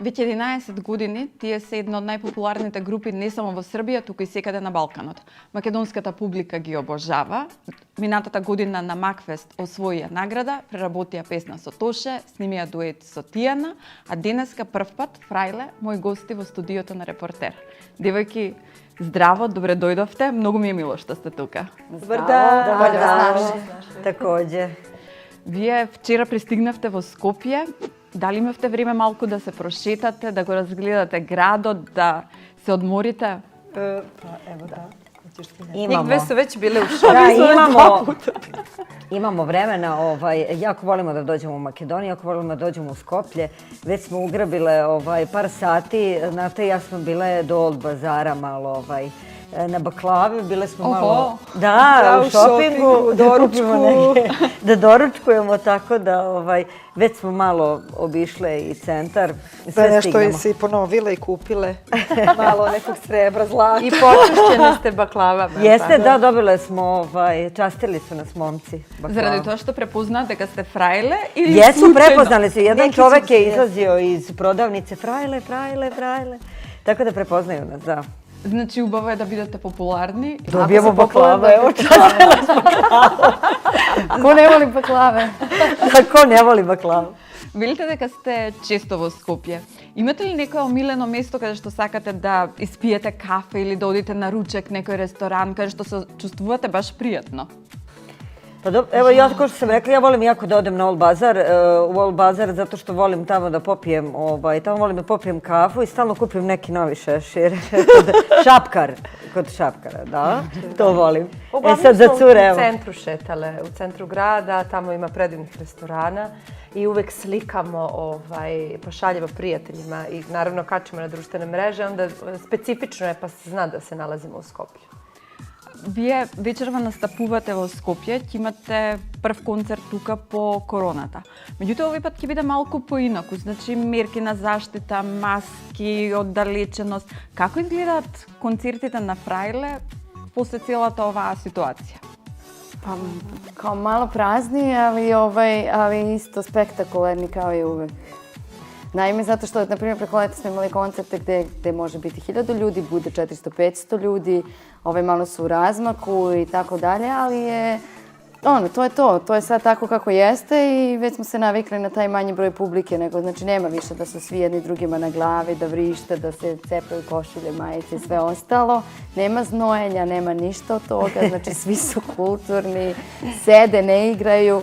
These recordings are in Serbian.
Веќе 11 години тие се една од најпопуларните групи не само во Србија, туку и секаде на Балканот. Македонската публика ги обожава. Минатата година на Макфест освоија награда, преработија песна со Тоше, снимија дует со Тијана, а денеска прв пат Фрајле, мои гости во студиото на Репортер. Девојки, здраво, добре дојдовте. Многу ми е мило што сте тука. Добар дан. Takođe. Вие вчера пристигнавте во Скопје. Дали имавте време малку да се прошетате, да го разгледате градот, да се одморите? Evo da. Imamo. Njih dve su već bile u šoku. Da, imamo vremena. Jako volimo da dođemo u Makedoniju, jako volimo da dođemo u Skoplje. Već smo ugrabile par sati. Znate, ja smo bile do Old Bazara malo na baklave, bile smo malo u šopingu, da doručkujemo, tako da već smo malo obišle i centar. Sve nešto si ponovile i kupile, malo nekog srebra, zlata. I počešćene ste baklavama. Jeste, da, dobile smo, častili su nas momci. Заради тоа што препознаа дека сте Фрајле или Jesu, prepoznali su. Jedan čovek je izlazio iz prodavnice, Frajle. Tako da prepoznaju nas, da. Значи, убаво е да бидете популарни. Добијамо баклаве, очастила с баклава. Ко не воли баклаве? Ко не воли баклава? Велите дека сте често во Скопје. Имате ли некое омилено место каде што сакате да испиете кафе или да одите на ручек, некој ресторан, каде што се чувствувате баш пријатно? Pa evo, ja kao što sam rekla, ja volim jako da odem na Old Bazar, u Old Bazar zato što volim tamo da popijem, tamo volim da popijem kafu i stalno kupim neki novi šešir. Kod Šapkara, da, to volim. Uglavnom smo u centru šetale, u centru grada, tamo ima predivnih restorana i uvek slikamo, pošaljemo prijateljima i naravno kačimo na društvene mreže, onda specifično je pa se zna da se nalazimo u Skoplju. Вие вечерва настапувате во Скопје, ќе имате прв концерт тука по короната. Меѓутоа, овој пат ќе биде малку поинаку, значи мерки на заштита, маски, оддалеченост. Како изгледаат концертите на Фрајле после целата оваа ситуација? Pa, kao malo prazniji, ali isto spektakularni kao i uvek. Naime, zato što, na primjer, preko leta smo imali koncerte gde može biti 1000 ljudi, bude 400-500 ljudi, malo su u razmaku i tako dalje, ali je, to je to. To je sad tako kako jeste i već smo se navikli na taj manji broj publike, nego, znači, nema više da su svi jedni drugima na glavi, da vrište, da se cepaju košulje, majice i sve ostalo. Nema znojenja, nema ništa od toga, znači, svi su kulturni, sede, ne igraju.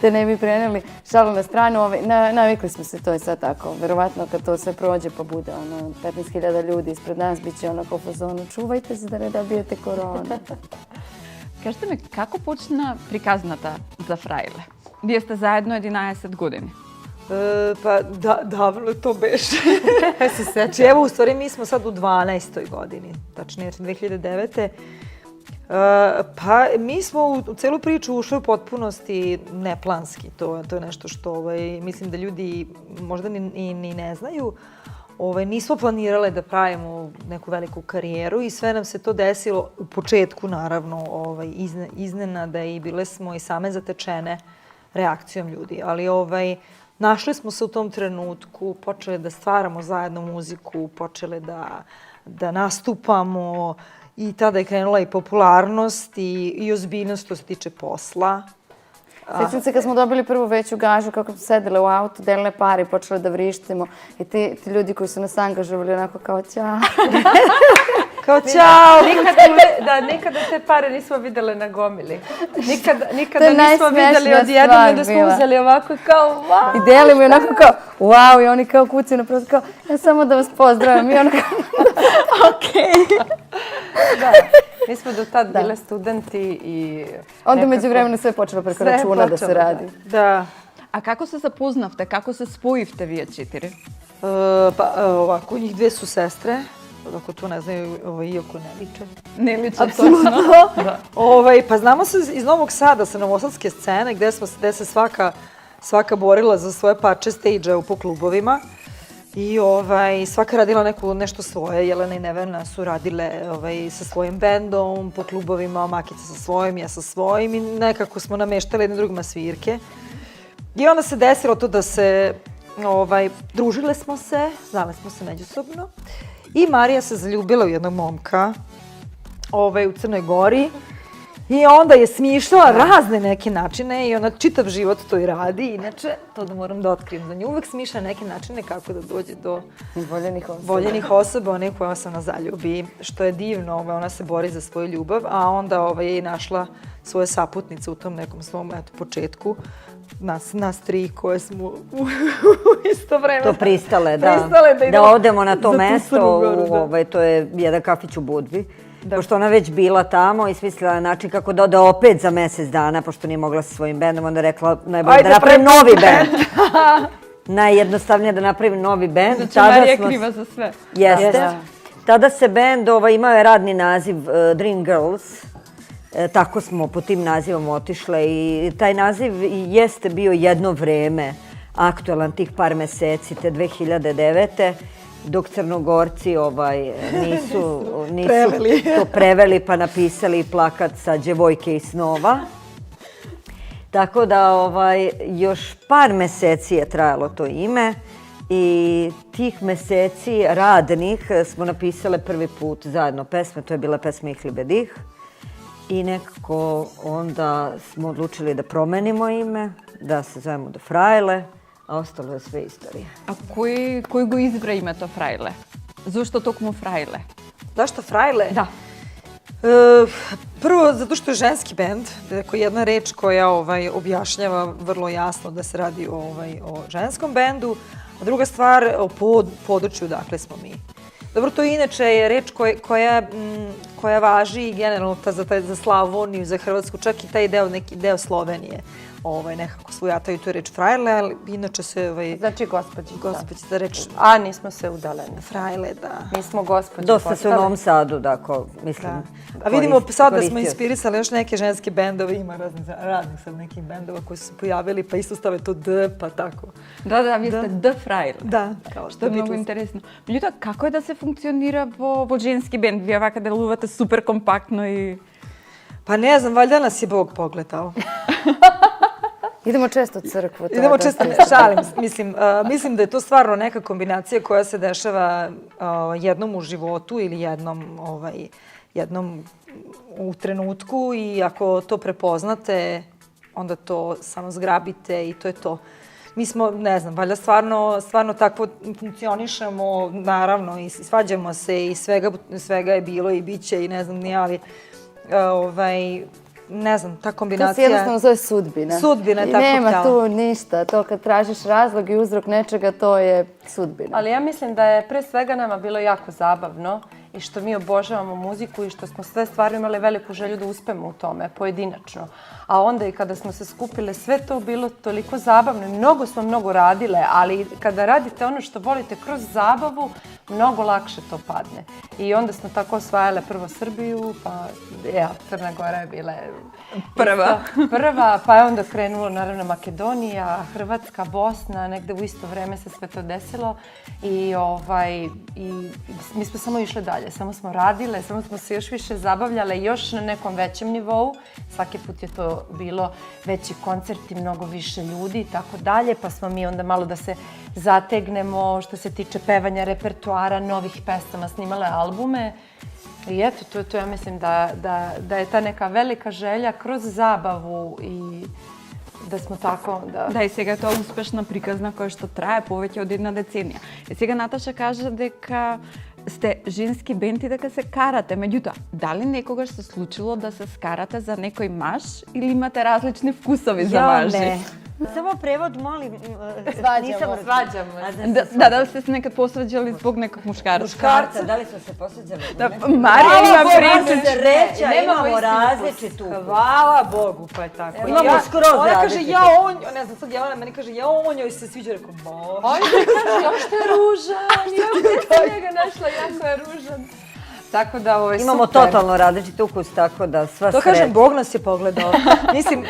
Da ne bi preneli šalu na stranu, navikli smo se, to je sad tako. Verovatno kad to sve prođe pa bude 15.000 ljudi ispred nas, bit će onako u fazonu, čuvajte se da ne dobijete koronu. Кажете ми, како почна приказната за Фрајле? Вие сте заедно 11 години. Pa davno to beše. Znači, evo, u stvari mi smo sad u 12. godini, tačnije 2009. Pa mi smo u celu priču ušli u potpunosti neplanski. To je nešto što mislim da ljudi možda ni ne znaju. Nismo planirale da pravimo neku veliku karijeru i sve nam se to desilo u početku, naravno, iznenada i bile smo i same zatečene reakcijom ljudi. Ali našli smo se u tom trenutku, počeli da stvaramo zajedno muziku, počeli da nastupamo i tada je krenula i popularnost i ozbiljnost što se tiče posla. Sjećam se kad smo dobili prvu veću gažu, kako smo sedele u autu, delile pare i počele da vrištimo. I ti ljudi koji su nas angažovali onako kao ćao. Kao ćao! Nikada te pare nismo videle na gomili. Nikada nismo videli odjednom da smo uzeli ovako kao wow! I delimo i onako kao wow! I oni kao kucaju na prostor kao ja samo da vas pozdravim. I onako okej. Da. Mi smo do tad bile studenti i... Onda među vremenu sve počelo preko računa da se radi. Da. A kako se zapoznavte, kako se spojivte vije četiri? Pa ovako, njih dve su sestre. Ako to ne znaju, iako ne liče. Ne liče, točno. Pa znamo se iz Novog Sada, sa novosadske scene, gde se svaka borila za svoje parče stage-a po klubovima. I svaka radila nešto svoje. Jelena i Nevena su radile sa svojim bendom po klubovima, Makica sa svojim, ja sa svojim i nekako smo nameštali jednim drugima svirke. I onda se desilo to da se družile smo se, znale smo se međusobno. I Marija se zaljubila u jednog momka u Crnoj Gori. I onda je smišljala razne neke načine i ona čitav život to i radi. Inače, to da moram da otkrijem za nju, uvek smišlja neke načine kako da dođe do voljenih osoba, one koja se ona zaljubi. Što je divno, ona se bori za svoju ljubav, a onda je i našla svoje saputnice u tom nekom svom početku. Nas tri koje smo u isto vreme to pristale da odemo na to mesto, to je jedan kafić u Budvi. Pošto ona već bila tamo i smislila način kako da ode opet za mjesec dana, pošto nije mogla sa svojim bendom, onda rekla najbolje da napravim novi bend. Najjednostavnije da napravim novi bend. Znači Marija je kriva za sve. Jeste. Tada se bend imao je radni naziv Dream Girls. Tako smo po tim nazivom otišle i taj naziv jeste bio jedno vreme aktualan tih par meseci, te 2009. Dok Crnogorci nisu to preveli pa napisali plakat sa Djevojke i snova. Tako da još par meseci je trajalo to ime i tih meseci radnih smo napisale prvi put zajedno pesme, to je bila pesma Ihlibe Dih. I nekako onda smo odlučili da promenimo ime, da se zovemo The Frajle, a ostalo je sve istorija. A koji go izbra imето Frajle? Zašto tokmo Frajle? Zašto Frajle? Da. Prvo, zato što je ženski bend, dakle jedna reč koja objašnjava vrlo jasno da se radi o ženskom bendu, a druga stvar o području dakle smo mi. Dobro, to inače je reč koja važi generalno za Slavoniju, za Hrvatsku, čak i taj neki deo Slovenije. Nekako svojataju tu reč Frajle, ali inače se... Znači gospođica. Gospođica reč... A, nismo se udaleni. Frajle, da. Mi smo gospođe. Dosta se u Novom Sadu, dakle, mislim... A vidimo sad da smo inspirisali još neke ženske bendove, ima raznih sad nekih bendova koji su se pojavili, pa isto stave to D, pa tako. Da, vi ste The Frajle. Da. Što je mnogo interesno. Međutim, kako je da se funkcionira po ženski bend? Vi ovako deluvate super kompaktno i... Pa ne znam, valjda nas je Bog pogledao. Idemo često u crkvu. Idemo često, šalim. Mislim da je to stvarno neka kombinacija koja se dešava jednom u životu ili jednom u trenutku i ako to prepoznate, onda to samo zgrabite i to je to. Mi smo, ne znam, valjda stvarno tako funkcionišemo, naravno, i svađamo se i svega je bilo i bit će i ne znam ni ali ne znam, ta kombinacija... To se jednostavno zove sudbina. Sudbina je tako htjela. I nema tu ništa. To kad tražiš razlog i uzrok nečega, to je sudbina. Ali ja mislim da je pre svega nama bilo jako zabavno i što mi obožavamo muziku i što smo sve stvarno imali veliku želju da uspemo u tome, pojedinačno. A onda i kada smo se skupile, sve to bilo toliko zabavno i mnogo radile, ali kada radite ono što volite kroz zabavu, mnogo lakše to padne. I onda smo tako osvajale prvo Srbiju, pa Crna Gora je bila prva, pa je onda krenulo naravno Makedonija, Hrvatska, Bosna, negde u isto vreme se sve to desilo i mi smo samo išle dalje, samo smo radile, samo smo se još više zabavljale, još na nekom većem nivou. Svaki put je to bilo veći koncerti, mnogo više ljudi i tako dalje, pa smo mi onda malo da se zategnemo što se tiče pevanja repertoara, novih pesama, snimale albume. I eto, to ja mislim da je ta neka velika želja kroz zabavu i da smo tako... Da, i сега тоа успешна приказна која што трае повеќе од една деценија. И сега Наташа кажа дека сте женски бенд и дека се карате. Меѓутоа, дали некогаш се случило да се скарате за некој маж или имате различни вкусови за мажи? Samo prevod, molim. Svađamo. Da li ste se nekad posvađali zbog nekog muškarca? Muškarca, da li smo se posvađali? Marija ima priču. Imamo različitu. Hvala Bogu, pa je tako. Imamo skroz Ona kaže, različitu. ne znam, sad Jelena meni kaže, on njoj se sviđa, rekao, bože. Ajde, kaže, još te ružan, još te njega našla, jako je ružan. Tako da Imamo super. totalno različit ukus, tako da sva To kažem, Bog nas je pogledao. Mislim,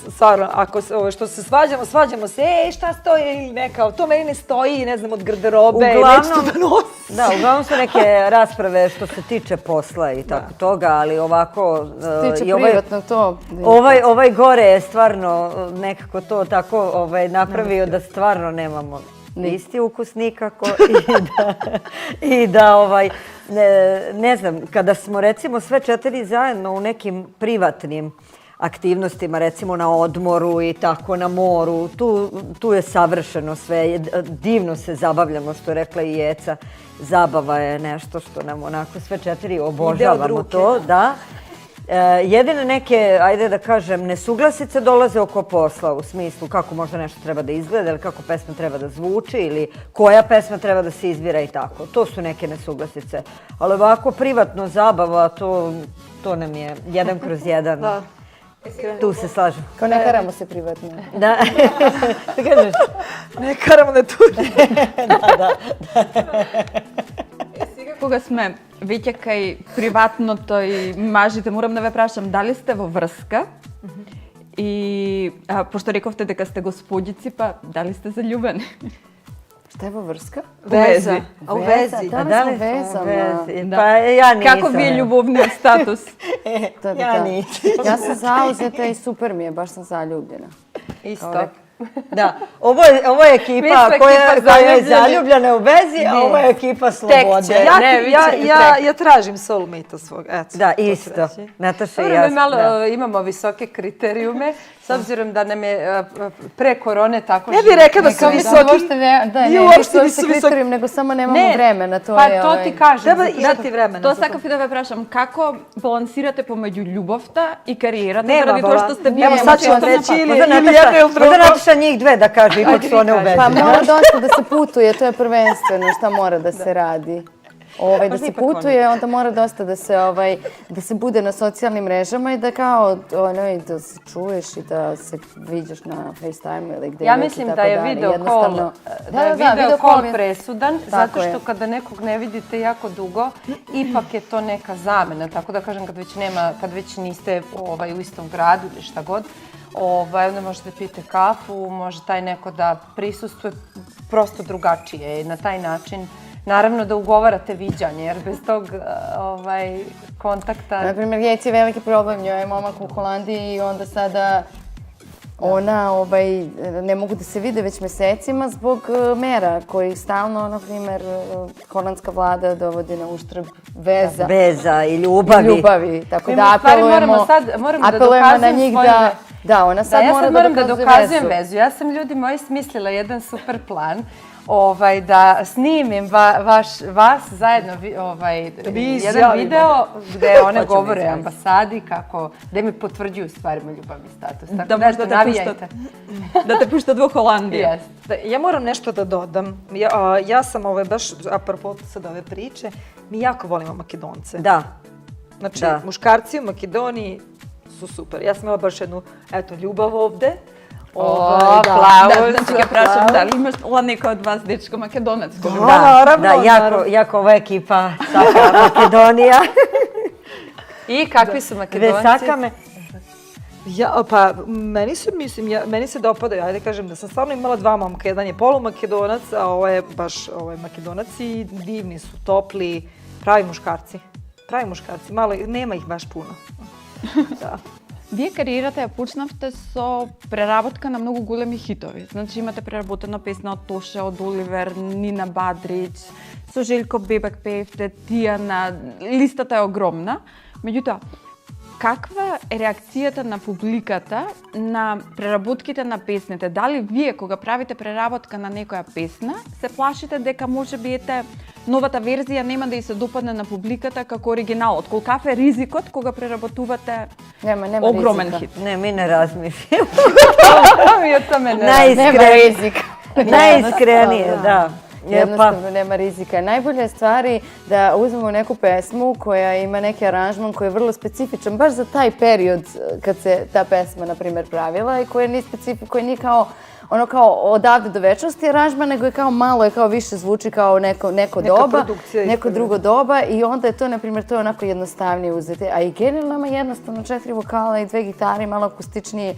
stvarno, ako što se svađamo se, šta stoji ili neka, to meni ne stoji, ne znam, od garderobe, neću to da nosim. Da, uglavnom su neke rasprave što se tiče posla i tako toga, ali ovako... Tiče privatno to. Ovaj gore je stvarno nekako to tako napravio da stvarno nemamo isti ukus nikako i da ne znam, kada smo recimo sve 4 zajedno u nekim privatnim aktivnostima, recimo na odmoru i tako na moru, tu je savršeno sve, divno se zabavljamo, što je rekla i Jeca, zabava je nešto što nam onako sve 4 obožavamo to, da. Jedine neke, ajde da kažem, nesuglasice dolaze oko posla, u smislu kako možda nešto treba da izgleda ili kako pesma treba da zvuči ili koja pesma treba da se izbira i tako. To su neke nesuglasice. Ali ovako privatno zabava, to nam je 1/1. Da. Tu se slažem. Kao ne karamo se privatno. Da. Kažeš? Ne karamo na tuži. Кога сме веќе кај приватното и мажите, морам да ве прашам, дали сте во врска? И пошто рековте дека сте господици, па дали сте заљубени? Šta je ovo vrska? Veza. A u vezi. Da li smo vezama? Pa ja nisam. Како ви е љубовниот статус? Ja nisam. Ja sam zauzeta i super mi je, baš sam zaljubljena. Isto. Da, ovo je ekipa koja je zaljubljena u vezi, a ovo je ekipa slobode. Ja tražim soulmate-a svog. Da, isto. Nataša i Dobro, ja. mi malo imamo visoke kriterijume, s obzirom da nam je pre korone tako Ne bih rekla da su visoki. Ne uopšte nisu kriterijum, nego samo nemamo vremena. Pa to ti kažem. Treba imati vremena. Тоа сакав и да ве прашам, како балансирате помеѓу љубовта и кариерата, Нема заради тоа што сте Evo вие sad ću vam reći ili jedno ili drugo. Možda Nataša njih dve da kaže, ipak su one u vezi. Pa mora dosta da se putuje, to je prvenstveno šta mora da se radi. Da se putuje, onda mora dosta da se bude na socijalnim mrežama i da kao da se čuješ i da se viđaš na FaceTime ili gdje. Ja mislim da je video call presudan, zato što kada nekog ne vidite jako dugo, ipak je to neka zamena. Tako da kažem, kad već niste u istom gradu ili šta god, onda možete pijete kafu, može taj neko da prisustuje prosto drugačije i na taj način. Naravno da ugovarate viđanje, jer bez tog kontakta... Naprimjer, Jeci je veliki problem, njoj je momak u Holandiji i onda sada ona ne mogu da se vide već mesecima zbog mera koji stalno, na primjer, holandska vlada dovodi na uštrb veza. Veza i ljubavi. Tako da apelujemo na njih da... Da, ona sad mora da dokazuje vezu. Ja sad moram da dokazujem vezu. Ja sam, ljudi moji, smislila jedan super plan da snimim vas zajedno jedan video gde one govore ambasadi gde mi potvrđuju stvarima ljubavni status. Da možda da te pušta do Holandije. Ja moram nešto da dodam. Ja sam baš, apropo sad ove priče, mi jako volimo Makedonce. Da. Znači, muškarci u Makedoniji su super. Ja sam imala baš jednu, ljubav ovde. Значи ќе прашам дали имаш некој од вас дечко македонец? Da, jako ova ekipa Saka Makedonija. I kakvi su Makedonci? Sakame. Pa, meni se dopadaju, ajde kažem da sam stvarno imala 2 momka, jedan je polumakedonac, a ovo je baš Makedonac i divni su, topli, pravi muškarci. Pravi muškarci, malo, nema ih baš puno. Da. Вие кариерата ја почнавте со преработка на многу големи хитови. Значи имате преработена песна од Тоше, од Оливер, Нина Бадрич, со Желко Бебек пеевте, Тијана, листата е огромна. Меѓутоа, каква е реакцијата на публиката на преработките на песните? Дали вие кога правите преработка на некоја песна, се плашите дека можеби новата верзија нема да и се допадне на публиката како оригиналот? Колкав е ризикот кога преработувате огромен хит? Ne, mi ne razmišljamo. Mi o tome ne Najiskrenije, da. Jednostavno nema rizika. Najbolja je stvari da uzmemo neku pesmu koja ima neki aranžman koji je vrlo specifičan, baš za taj period kad se ta pesma, na primjer, pravila i koji nije specifičan, koji nije kao ono kao odavde do večnosti aranžman, nego je kao malo, je kao više zvuči kao neko doba, neko drugo doba i onda je to, na primjer, to je onako jednostavnije uzeti. A i genijalno nama jednostavno 4 vokala i 2 gitare, malo akustičniji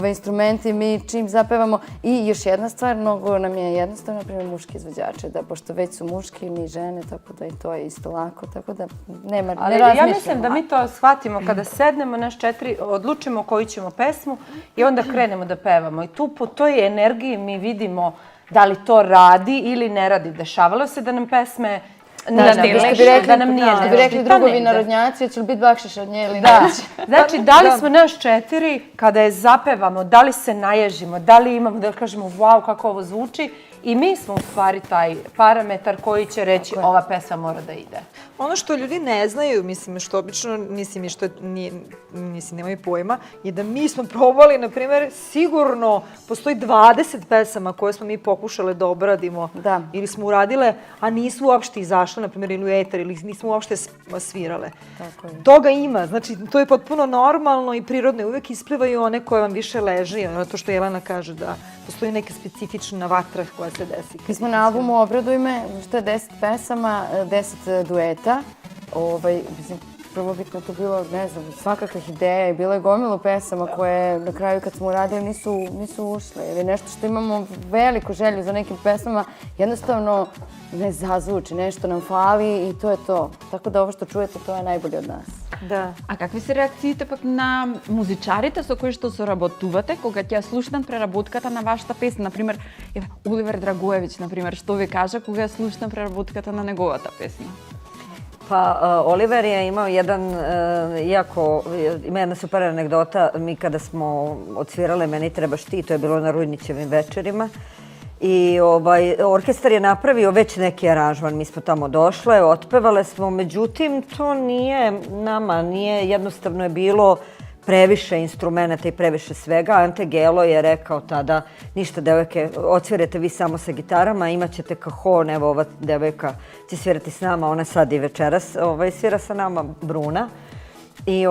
instrumenti, mi čim zapevamo. I još jedna stvar, mnogo nam je jednostavno, na primjer, muški izvođači, da pošto već su muški, mi žene, tako da i to je isto lako, tako da ne razmišljamo. Ja mislim da mi to shvatimo kada sednemo, naš 4, odlučimo koju ćemo pesmu i onda krenemo da pevamo. I tu po toj energiji mi vidimo da li to radi ili ne radi. Dešavalo se da nam pesme da nam nije Što bi rekli drugovi narodnjaci, hoće li biti bakšiš od nje ili da. neće? Znači, da li smo naš 4, kada je zapevamo, da li se naježimo, da li imamo da kažemo wow kako ovo zvuči i mi smo u stvari taj parametar koji će reći ova pesma mora da ide. Ono što ljudi ne znaju, mislim, što obično, mislim, i što nemaju pojma, je da mi smo probali, na primjer, sigurno postoji 20 pesama koje smo mi pokušale da obradimo ili smo uradile, a nisu uopšte izašle, na primjer, ili u etar, ili nismo uopšte svirale. Toga ima, znači, to je potpuno normalno i prirodno i uvek isplivaju one koje vam više leži, ono to što Jelena kaže, da postoji neka specifična vatra koja se desi. Mi smo na albumu Obraduj me, što je 10 pesama, 10 dueta. Mislim, prvobitno to bilo, ne znam, svakakvih ideja i bilo je gomilu pesama koje na kraju kad smo uradili nisu ušle. Ili nešto što imamo veliku želju za nekim pesmama, jednostavno ne zazvuči, nešto nam fali i to je to. Tako da ovo što čujete, to je najbolje od nas. Да. А какви се реакциите пак на музичарите со кои што соработувате кога ќе ја слушнат преработката на вашата песна? Например, Оливер Драгоевиќ, например, што ви кажа кога ја слушна преработката на неговата песна? Pa, Oliver je imao ima jedna super anegdota. Mi kada smo odsvirale Meni trebaš ti, to je bilo na Rujnićevim večerima. I orkestar je napravio već neki aranžman, mi smo tamo došle, otpevale smo, međutim to jednostavno je bilo previše instrumenta i previše svega. Ante Gelo je rekao tada, ništa devojke, odsvirate vi samo sa gitarama, imat ćete kajon, evo ova devojka će svirati s nama, ona sad i večeras svira sa nama, Bruna. I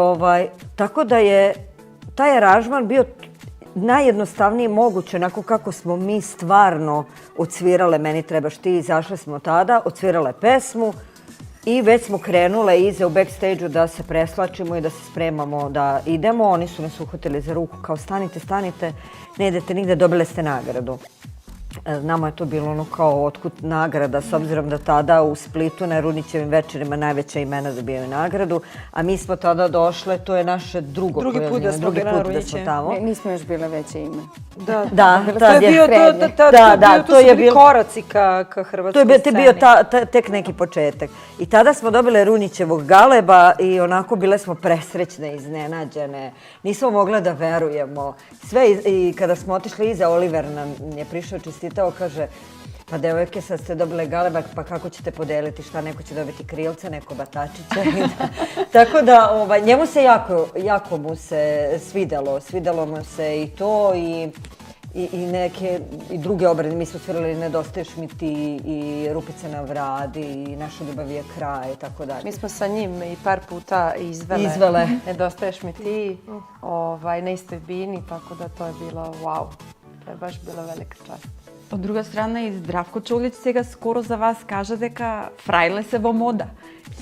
tako da je taj aranžman bio najjednostavnije moguće, onako kako smo mi stvarno odsvirale Meni trebaš ti, izašle smo tada, odsvirale pesmu i već smo krenule iza u backstage-u da se preslačimo i da se spremamo da idemo. Oni su nas uhvatili za ruku kao stanite, ne idete nigde, dobile ste nagradu. Nama je to bilo ono kao otkud nagrada, s obzirom da tada u Splitu na Runićevim večerima najveća imena dobijaju nagradu, a mi smo tada došle, to je naše drugi put da smo tamo. Nismo još bile veće ime. Da, to su bili koraci ka hrvatskoj sceni. To je bio tek neki početak. I tada smo dobile Runićevog Galeba i onako bile smo presrećne, iznenađene. Nismo mogle da verujemo. Sve i kada smo otišli iza, Oliver nam je prišao čestitao, kaže, pa devojke sad ste dobile Galeba, pa kako ćete podeliti, šta, neko će dobiti krilce, neko batačiće. Tako da njemu se jako mu se svidelo mu se i to i neke i druge obrade. Mi smo svirali Nedostaješ mi ti i Rupice na vradi i Naša ljubav je kraj, tako dalje. Mi smo sa njim i par puta izvele Nedostaješ mi ti na istoj bini, tako da to je bilo wow. To je baš bila velika čast. Од друга страна и Здравко Чолич сега скоро за вас кажа дека фрајле се во мода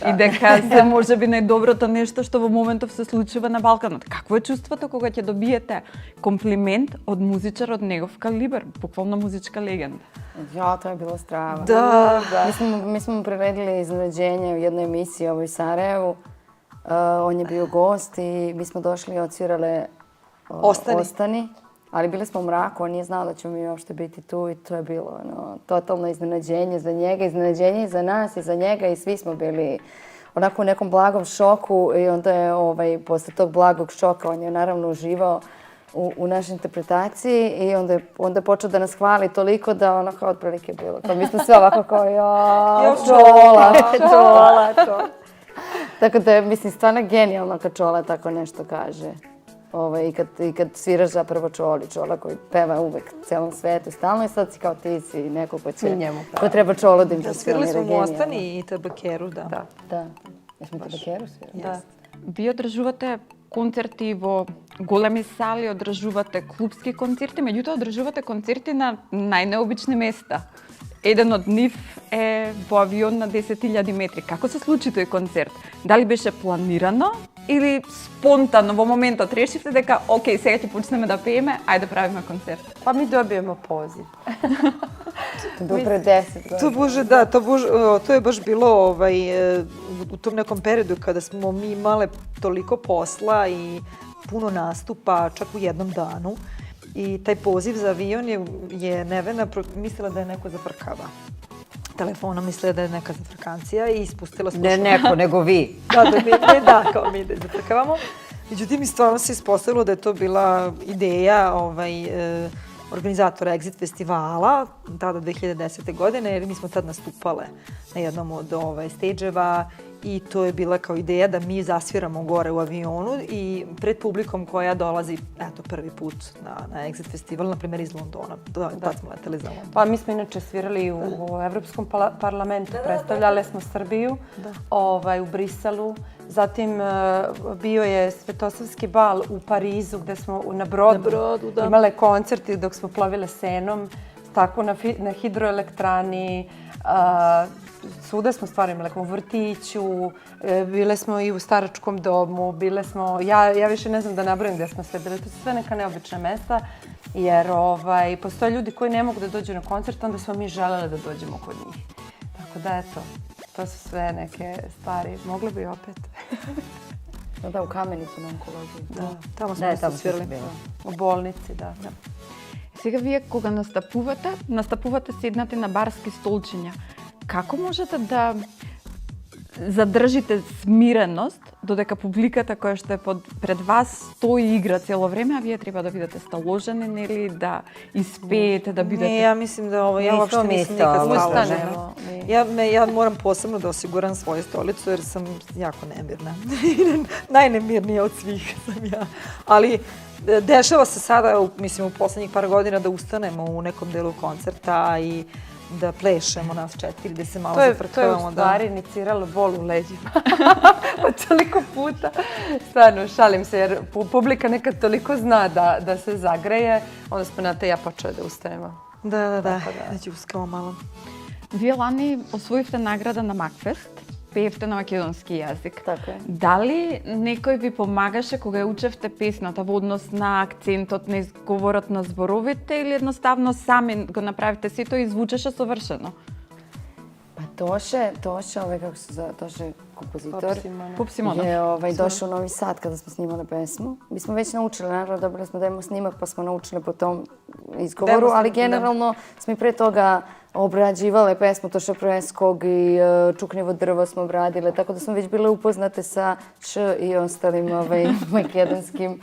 и дека се можеби најдоброто нешто што во моментов се случува на Балканот. Какво е чувството кога ќе добиете комплимент од музичар од негов калибар, буквално музичка легенда? Ja, to je bilo strava. Da. Mi smo mu priredili iznenađenje u jednoj emisiji u Sarajevu. On je bio gost i mi smo došli i odsvirale Ostani. Ali bili smo u mraku, on nije znao da ćemo mi uopšte biti tu i to je bilo totalno iznenađenje za njega, iznenađenje i za nas i za njega i svi smo bili onako u nekom blagom šoku i onda je posle tog blagog šoka on je naravno uživao u našoj interpretaciji i onda je počeo da nas hvali toliko da ono kao otprilike bilo. Pa mi smo sve ovako kao Čola. Tako da je, mislim, stvarno genijalno kad Čola tako nešto kaže. I kad sviraš zapravo Čola koji peva uvek celom svetu, stalno i sad si kao ti si neko ko treba Čolo da impresionira. Svirali smo u Mostani i Tabakeru, da. Da. Jesmo Tabakeru svirali? Da. Ви одржувате концерти во големи сали, одржувате клубски концерти, меѓутоа одржувате концерти на најнеобични места. Еден од нив е во авион на 10.000 метри. Како се случи тој концерт? Дали беше планирано или спонтано во моментот решивте дека окей, сега ќе почнеме да пееме, ајде правиме концерт? Pa mi dobijemo poziv. Do pre 10 godina. To je baš bilo u tom nekom periodu kada smo mi imale toliko posla i puno nastupa, čak u jednom danu. I taj poziv za avion je Nevena mislila da je neko zafrkava. Telefonom mislila da je neka zafrkancija i ispustila slušanje. Ne neko, nego vi. Da, kao mi da zafrkavamo. Međutim, i stvarno se ispostavilo da je to bila ideja organizatora Exit festivala, tada 2010. godine, jer mi smo tad nastupale na jednom od stage-eva i to je bila kao ideja da mi zasviramo gore u avionu i pred publikom koja dolazi prvi put na Exit festival, na primjer iz Londona. Tad smo leteli za London. Pa mi smo inače svirali u Evropskom parlamentu, predstavljali smo Srbiju u Briselu. Zatim bio je Svetosavski bal u Parizu gde smo na brodu imale koncerti dok smo plovile Senom, tako na hidroelektrani, svuda smo stvarno imali, u vrtiću, bile smo i u staračkom domu, bile smo, ja više ne znam da nabrojim gde smo sve bile, to su sve neka neobična mesta, jer postoje ljudi koji ne mogu da dođu na koncert, onda smo mi želele da dođemo kod njih. Tako da eto, to su sve neke stvari, mogli bi opet. Da, u Kamenicu na onkologiji. Da, tamo smo se svirali. U bolnici, da. Сега вие кога настапувате седнати на барски столчиња, како можете да задржите смиреност додека публиката која што е пред вас стои и игра цело време, а вие треба да бидете сталожени, нели, да испеете, да бидете... Ne, ja mislim da ja uopšte nisam nikad staložena. Ja moram posebno da osiguram svoju stolicu jer sam jako nemirna. Najnemirnija od svih sam ja. Ali dešava se sada, mislim, u poslednjih par godina da ustanemo u nekom delu koncerta i da plešemo nas 4, da se malo zafrkavamo. To je u stvari iniciralo bol u leđima. Od toliko puta. Stvarno, šalim se jer publika nekad toliko zna da se zagreje, onda smo Nata i ja počeli da ustanemo. Da, da uskamo malo. Вие лани освоивте награда на Макфест, пеевте на македонски јазик. Така е. Дали некој ви помагаше кога ја учевте песната во однос на акцентот, на изговорот на зборовите или едноставно сами го направите сето и звучеше совршено? Pa Toše, kako se zove, Toše kompozitor, Pup Simonov. je došao u Novi Sad kada smo snimali pesmu. Mi smo već naučili, naravno dobili smo demo snimak pa smo naučili po tom izgovoru, ali generalno smo i pre toga obrađivale pesmu Toša Proeskog i Čuknjevo drvo smo obradile, tako da smo već bile upoznate sa š i ostalim makedonskim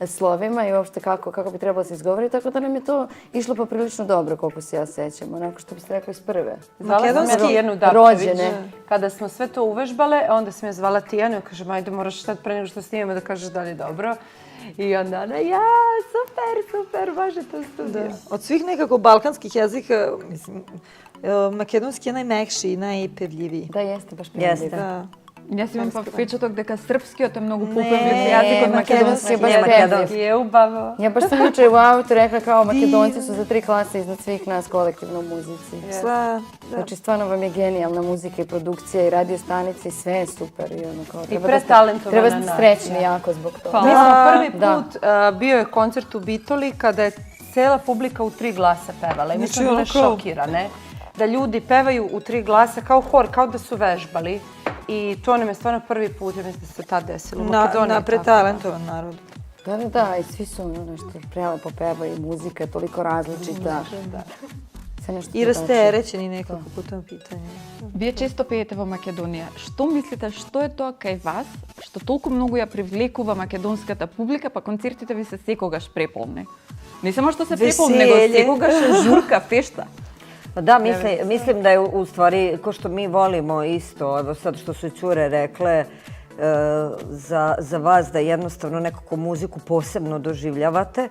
slovima i uopšte kako bi trebalo se izgovoriti, tako da nam je to išlo poprilično dobro, koliko se ja sećam, onako što biste rekli iz prve. Zvala sam Tijanu Daković. Kada smo sve to uvežbale, onda sam je zvala Tijanu i kažem, ajde moraš sad pre nego što snimamo da kažeš da li je dobro. I onda ona, ja, super, može to studio. Od svih nekako balkanskih jezika, mislim, makedonski je najmekši i najpevljiviji. Da, jeste baš pevljiv. Da. Јас имам впечаток дека српскиот е многу попевлив јазик од македонски. македонски. Je baš pevljiv. Je ubavo. Ja baš sam juče u autu rekla kao Makedonci su za 3 klase iznad svih nas kolektivno u muzici. Znači stvarno vam je genijalna muzika i produkcija i radio stanice i sve je super. I pretalentovana. Treba ste srećni jako zbog toga. Mi smo prvi put, bio je koncert u Bitoli kada je cela publika u 3 glasa pevala i mi smo bile šokirane da ljudi pevaju u 3 glasa kao hor, kao da su vežbali. I to nam je stvarno prvi put, ja mislim da se tad desilo u Makedoniji. Na pretalentovan narod. Da, i svi su nešto prelepo pevaju, muzika je toliko različita. I rasterećeni nekako po tom pitanju. Вие често пеете во Македонија. Што мислите, што е тоа кај вас, што толку многу ја привлекува македонската публика, па концертите ви се секогаш преполни? Не само што се преполни, него секогаш е журка, фешта. Da, mislim da je u stvari, ko što mi volimo isto, evo sad što su cure rekle, za vas da jednostavno nekako muziku posebno doživljavate.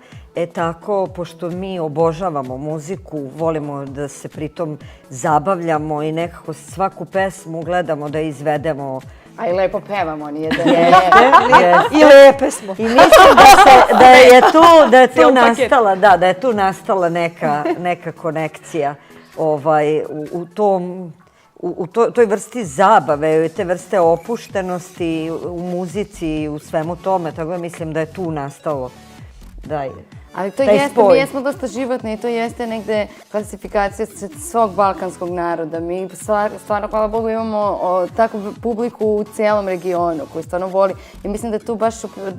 Tako, pošto mi obožavamo muziku, volimo da se pritom zabavljamo i nekako svaku pesmu gledamo da izvedemo. A i lepo pevamo, nije da I lepe smo. I mislim da je tu nastala neka konekcija u toj vrsti zabave, te vrste opuštenosti u muzici i u svemu tome. Tako da mislim da je tu nastalo Ali to jeste, mi jesmo dosta životni i to jeste negde klasifikacija svog balkanskog naroda. Mi stvarno, hvala Bogu, imamo takvu publiku u cijelom regionu koju stvarno voli. I mislim da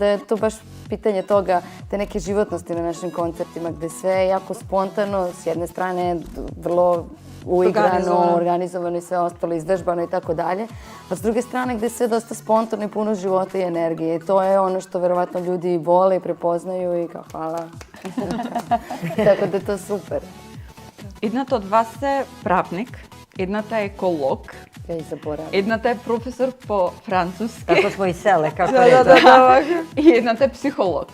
je to baš pitanje toga, te neke životnosti na našim koncertima, gde sve je jako spontano, s jedne strane vrlo uigrano, organizovano i sve ostalo, izvežbano i tako dalje. A s druge strane gde je sve dosta spontano i puno života i energije. I to je ono što verovatno ljudi vole i prepoznaju i kao hvala. Tako da je to super. Едната од вас е правник, едната е еколог, Ja i zaboravim. едната е професор по француски Tako smo i sele, kako reći. и едната е психолог.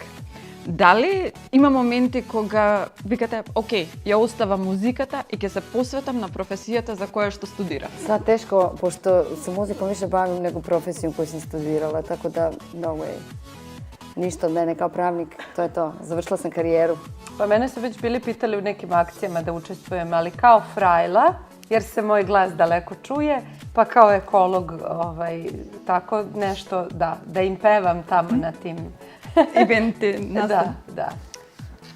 Дали има моменти кога викате, окей, ја оставам музиката и ќе се посветам на професијата за која што студирам? Sad teško, pošto se muzikom više bavim nego profesijom koju sam studirala, tako da no way. Ništa od mene kao pravnik, to je to. Završila sam karijeru. Pa mene su već bili pitali u nekim akcijama da učestvujem, ali kao frajla, jer se moj glas daleko čuje, pa kao ekolog, tako nešto, da im pevam tamo na tim Ивенти, Da.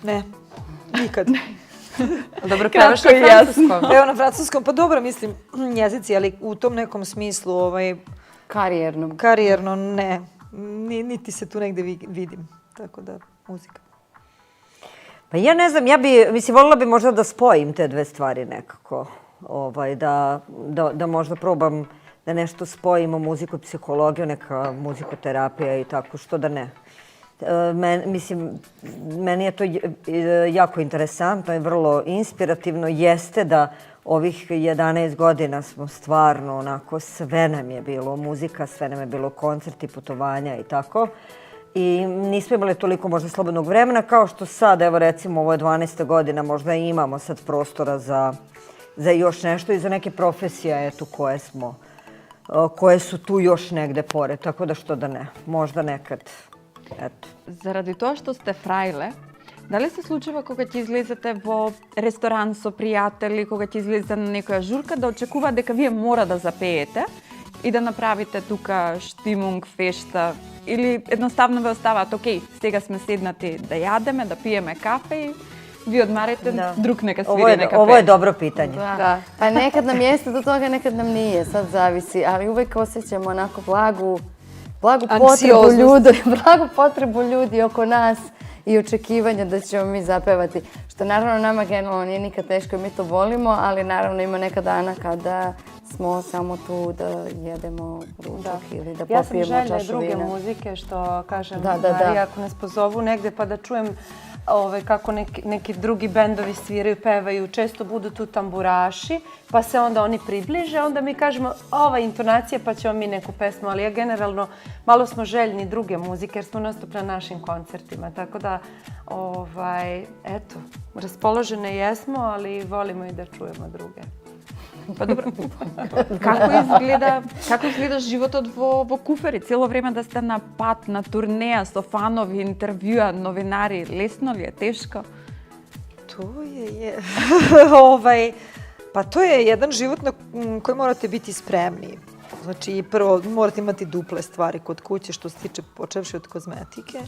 Ne, nikad. Dobro, pevaš na francuskom. Evo na francuskom, pa dobro, mislim, jezici, ali u tom nekom smislu, Karijernom. karijerno ne. Niti se tu negde vidim. Tako da, muzika. Pa ja ne znam, voljela bi možda da spojim te dve stvari nekako. Da možda probam da nešto spojimo, muziku i psihologiju, neka muzikoterapija i tako, što da ne. Meni je to jako interesantno i vrlo inspirativno. Jeste da ovih 11 godina smo stvarno onako, sve nam je bilo muzika, sve nam je bilo koncerti, putovanja i tako. I nismo imali toliko možda slobodnog vremena kao što sad, evo recimo ovo je 12. godina, možda imamo sad prostora za još nešto i za neke profesije koje su tu još negde pored, tako da što da ne, možda nekad. Eto. Заради тоа што сте фрајле, дали се случува кога ќе излезете во ресторан со пријатели, кога ќе излезете на некоја журка, да очекува дека вие мора да запеете и да направите тука штимунг, фешта, или едноставно ве оставаат, окей, сега сме седнати да јадеме, да пиеме кафе и vi odmarajte, drug neka sviri, neka Ovo je dobro pitanje. Da. Pa nekad nam jeste do toga, nekad nam nije, sad zavisi, ali uvek osjećamo onako blagu potrebu ljudi oko nas i očekivanja da ćemo mi zapevati. Što naravno nama generalno nije nikad teško i mi to volimo, ali naravno ima neka dana kada smo samo tu da jedemo ručak ili da popijemo čašu vina. Ja sam željna druge muzike, što kažem, Marija, ako nas pozovu negde pa da čujem kako neki drugi bendovi sviraju, pevaju, često budu tu tamburaši, pa se onda oni približe, onda mi kažemo ova intonacija pa ćemo mi neku pesmu, ali ja generalno malo smo željni druge muzike jer smo nastup na našim koncertima, tako da eto, raspoložene jesmo, ali volimo i da čujemo druge. Pa dobro, како изгледа животот во Куфери? Цело време да сте на пат, на турнеја, со фанови, интервјуа, новинари, лесно ли е, тешко? To je jedan život na koji morate biti spremni. Znači, prvo morate imati duple stvari kod kuće, što se tiče počevši od kozmetike.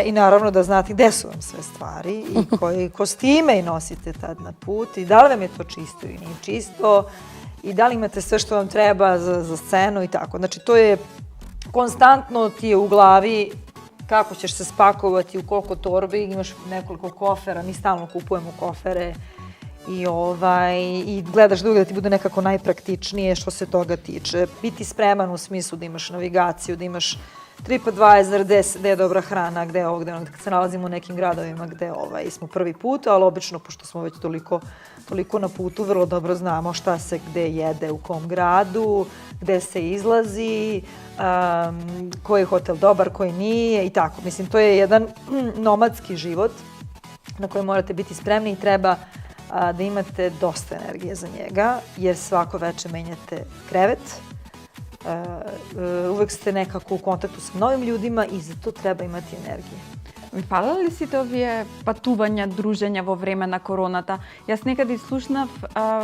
I naravno da znate gde su vam sve stvari i koje kostime i nosite tad na put i da li vam je to čisto ili nije čisto i da li imate sve što vam treba za scenu i tako. Znači, to je konstantno ti je u glavi kako ćeš se spakovati, u koliko torbi, imaš nekoliko kofera, mi stalno kupujemo kofere i gledaš da ti bude nekako najpraktičnije što se toga tiče. Biti spreman u smislu da imaš navigaciju, da imaš TripAdvisor, gde je dobra hrana, gde je ovo, gde ono, kad se nalazimo u nekim gradovima gde smo prvi put, ali obično, pošto smo već toliko na putu, vrlo dobro znamo šta se gde jede, u kom gradu, gde se izlazi, koji je hotel dobar, koji nije i tako. Mislim, to je jedan nomadski život na koji morate biti spremni i treba da imate dosta energije za njega, jer svako veče menjate krevet, uvek ste nekako u kontaktu sa novim ljudima i za to treba imati energije. Ви фалело ли сите овие патувања, дружења во време на короната? Јас некаде слушнав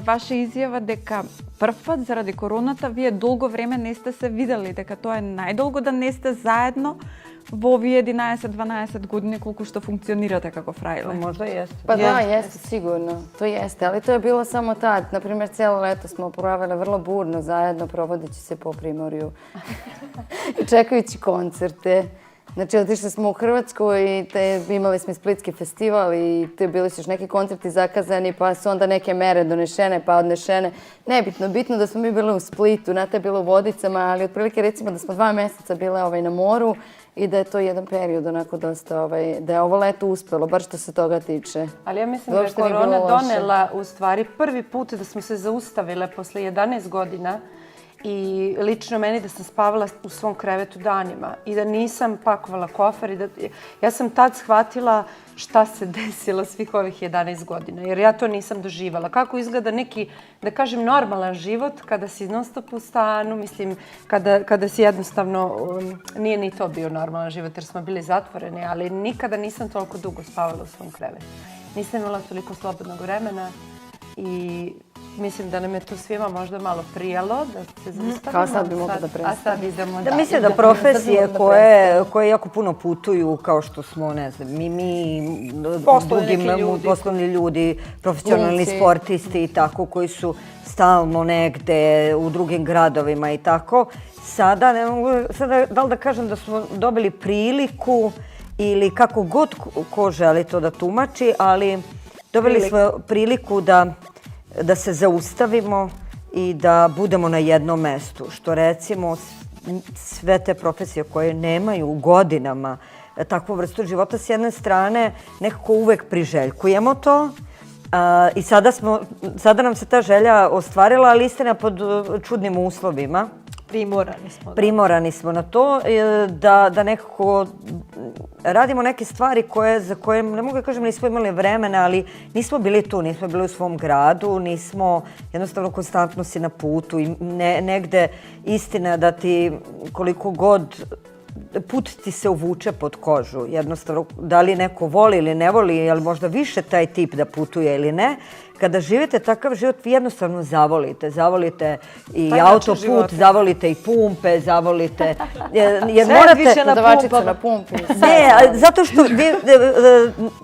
ваша изјава дека прв пат заради короната вие долго време не сте се видели, дека тоа е најдолго да не сте заедно во овие 11-12 години колку што функционирате како фрајле. Možda jeste. Pa da, jeste sigurno. To jeste, ali to je bilo samo tad. Naprimjer, cijelo leto smo provele vrlo burno zajedno, provodeći se po Primorju i čekajući koncerte. Znači, otišli smo u Hrvatsku i imali smo Splitski festival i bili su još neki koncerti zakazani, pa su onda neke mere donešene, pa odnešene. Nebitno, bitno da smo mi bili u Splitu, Nata je bila u Vodicama, ali otprilike recimo da smo 2 mjeseca bile na moru i da je to jedan period onako dosta, da je ovo leto uspelo, bar što se toga tiče. Ali ja mislim da je korona donela u stvari prvi put da smo se zaustavile posle 11 godina i lično meni da sam spavala u svom krevetu danima i da nisam pakovala kofer i ja sam tad shvatila šta se desilo svih ovih 11 godina, jer ja to nisam doživala. Kako izgleda neki, da kažem, normalan život kada si non stop u stanu, mislim, kada si jednostavno, nije ni to bio normalan život jer smo bili zatvoreni, ali nikada nisam toliko dugo spavala u svom krevetu. Nisam imala toliko slobodnog vremena i mislim da nam je to svima možda malo prijalo, da se zaustavimo. Kao sad bi mogli da prestane. A sad idemo Da, mislim da profesije koje jako puno putuju, kao što smo, ne znam, mi poslovni ljudi, profesionalni sportisti i tako, koji su stalno negde u drugim gradovima i tako. Sada, ne mogu, da li da kažem da smo dobili priliku ili kako god ko želi to da tumači, ali dobili smo priliku da se zaustavimo i da budemo na jednom mestu, što recimo sve te profesije koje nemaju godinama takvu vrstu života, s jedne strane nekako uvek priželjkujemo to i sada nam se ta želja ostvarila, ali istina pod čudnim uslovima. Primorani smo na to da nekako radimo neke stvari za koje, ne mogu da kažem, nismo imali vremena, ali nismo bili tu, nismo bili u svom gradu, nismo jednostavno konstantno si na putu i negde istina da ti koliko god put ti se uvuče pod kožu. Jednostavno, da li neko voli ili ne voli, ali možda više taj tip da putuje ili ne, kada živite takav život, vi jednostavno zavolite. Zavolite i autoput, zavolite i pumpe, zavolite... Sve više na prodavačica na pumpi. Ne, zato što,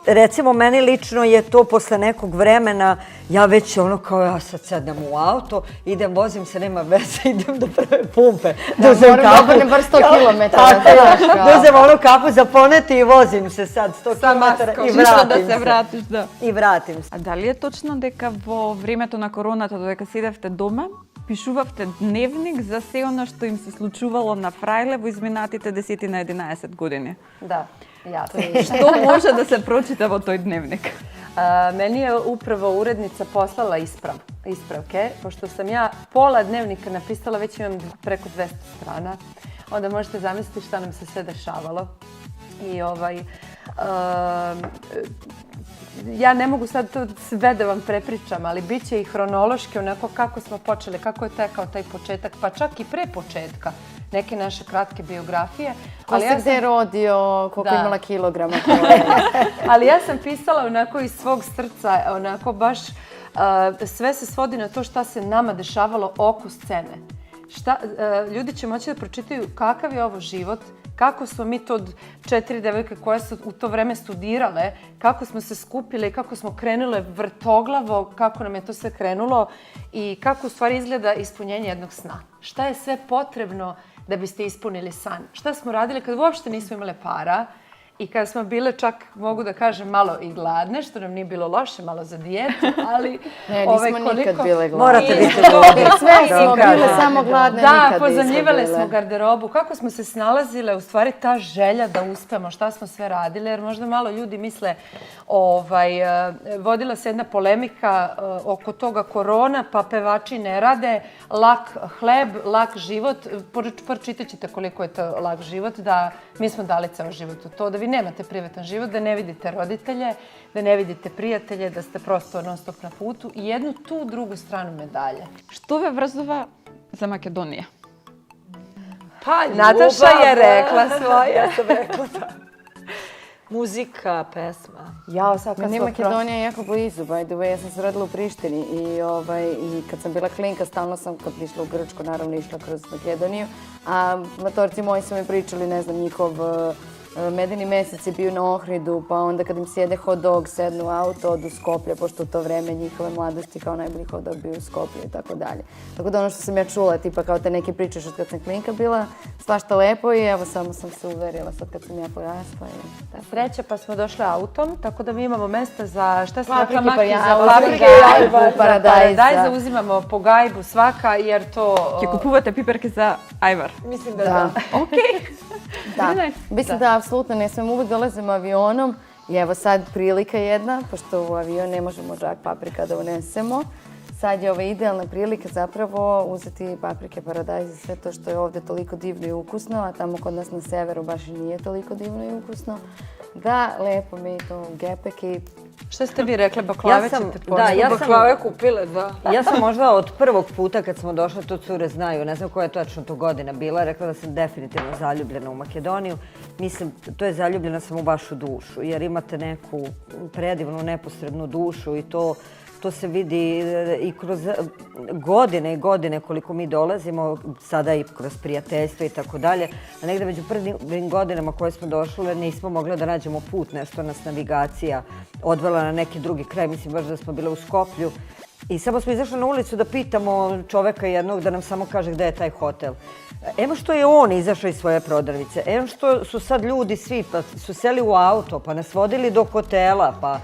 recimo, meni lično je to posle nekog vremena, ja već ono kao ja sad sednem u auto, vozim se, nema veze, idem do prve pumpe. Moram da obrnem bar 100 kilometara. Da uzem ono kapu za poneti i vozim se sad 100 kilometara i vratim se. А дали е точно дека во времето на короната, додека седевте дома, пишувавте дневник за се она што им се случувало на фрајле во изминатите 10 на 11 години? Da, ja. Што може да се прочита во тој дневник? Meni je upravo urednica poslala ispravke, pošto sam ja pola dnevnika napisala, već imam preko 200 strana. Onda možete zamisliti šta nam se sve dešavalo. I ja ne mogu sad to sve da vam prepričam, ali bit će i hronološki onako kako smo počeli, kako je tekao taj početak, pa čak i pre početka neke naše kratke biografije. Ko se gde rodio, koliko imala kilograma. Ali ja sam pisala onako iz svog srca, onako baš sve se svodi na to šta se nama dešavalo oko scene. Ljudi će moći da pročitaju kakav je ovo život, kako smo mi to od 4 devojke koje su u to vreme studirale, kako smo se skupile i kako smo krenule vrtoglavo, kako nam je to sve krenulo i kako u stvari izgleda ispunjenje jednog sna. Šta je sve potrebno da biste ispunili san? Šta smo radili kad uopšte nismo imale para I kada smo bile čak, mogu da kažem, malo i gladne, što nam nije bilo loše, malo za dijetu, ali... Ne, nismo nikad bile gladne. Morate biti gladni. Sve smo bile samo gladne, nikad nismo bile. Da, pozemljivale smo garderobu. Kako smo se snalazile, u stvari ta želja da uspemo, šta smo sve radile, jer možda malo ljudi misle, vodila se jedna polemika oko toga korona, pa pevači ne rade, lak hleb, lak život. Pročitat ćete koliko je to lak život, da mi smo dali ceo život u to, da vi nemate privatan život, da ne vidite roditelje, da ne vidite prijatelje, da ste prosto non stop na putu i jednu tu drugu stranu medalje. Што ве врзува за Македонија? Pa, Nataša je rekla svoje. Ja sam rekla da. Muzika, pesma. Jao, sad kad Meni je smo Makedonija jako blizu, by the way, ja sam se rodila u Prištini i kad sam bila klinka, stalno sam, kad išla u Grčku, naravno išla kroz Makedoniju, a matorci moji su mi pričali, ne znam, njihov medeni mesec je bio na Ohridu, pa onda kad im sjede hot dog, sednu u auto, odu u Skoplje, pošto u to vreme njihove mladosti kao najbolji hot dog bio u Skoplje i tako dalje. Tako da ono što sam ja čula, tipa kao te neke pričaš od kad sam klinka bila, svašta lepo i evo samo sam se uverila sad kad sam ja porasla. Sreća pa smo došli autom, tako da mi imamo mesta za šta se Paprike, rekla Maki, pa za paprike, gajbu, paradajza. Uzimamo po gajbu svaka jer to... Ќе купувате пиперки за Ајвар? Mislim da da. Da, mislim da apsolutno ne smemo, uvek dolazimo avionom i evo sad prilika jedna, pošto u avion ne možemo džak paprika da unesemo. Sad je idealna prilika zapravo uzeti paprike, paradajz i sve to što je ovdje toliko divno i ukusno, a tamo kod nas na severu baš i nije toliko divno i ukusno. Da, lepo mi to u gepek i... Šta ste vi rekli, baklave ćete poći? Baklave kupile, da. Ja sam možda od prvog puta kad smo došle, to cure znaju, ne znam koja je točno to godina bila, rekla da sam definitivno zaljubljena u Makedoniju. Mislim, to je zaljubljena sam u vašu dušu, jer imate neku predivnu, neposrednu dušu i to se vidi i kroz godine i godine koliko mi dolazimo, sada i kroz prijateljstvo i tako dalje. A negde među prvim godinama koje smo došle nismo mogli da nađemo put, nešto nas navigacija odvela na neki drugi kraj. Mislim baš da smo bile u Skoplju. I samo smo izašli na ulicu da pitamo čoveka jednog da nam samo kaže gde je taj hotel. Emo što je on izašao iz svoje prodavnice, emo što su sad ljudi svi, pa su seli u auto, pa nas vodili do hotela, pa...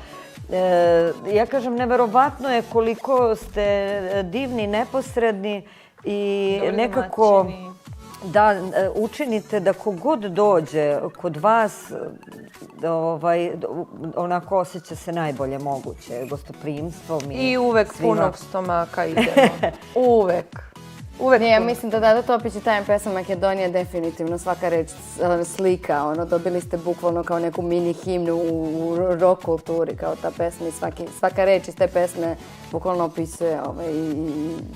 Ja kažem, neverovatno je koliko ste divni, neposredni i nekako da učinite da kogod dođe kod vas onako osjeća se najbolje moguće gostoprimstvom i uvek punog stomaka idemo. Uvek. Ne, ja mislim da Dada Topić i Tajan pesma Makedonija definitivno svaka reč slika, dobili ste bukvalno kao neku mini himnu u rock kulturi, kao ta pesma i svaka reč iz te pesme bukvalno opisuje i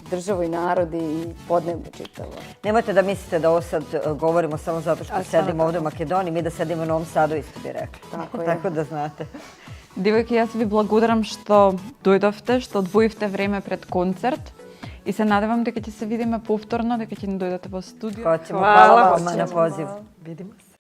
državu i narod i podneblje čitavo. Nemojte da mislite da ovo sad govorimo samo zato što sedimo ovdje u Makedoniji, mi da sedimo u Novom Sadu isto bi rekli. Tako da znate. Девојки, јас ви благодарам што дојдовте, што одвоивте време пред концерт. И се надевам дека ќе се видиме повторно, дека ќе ни дојдете во студио. Hoćemo, hvala vam na poziv. Vidimo se.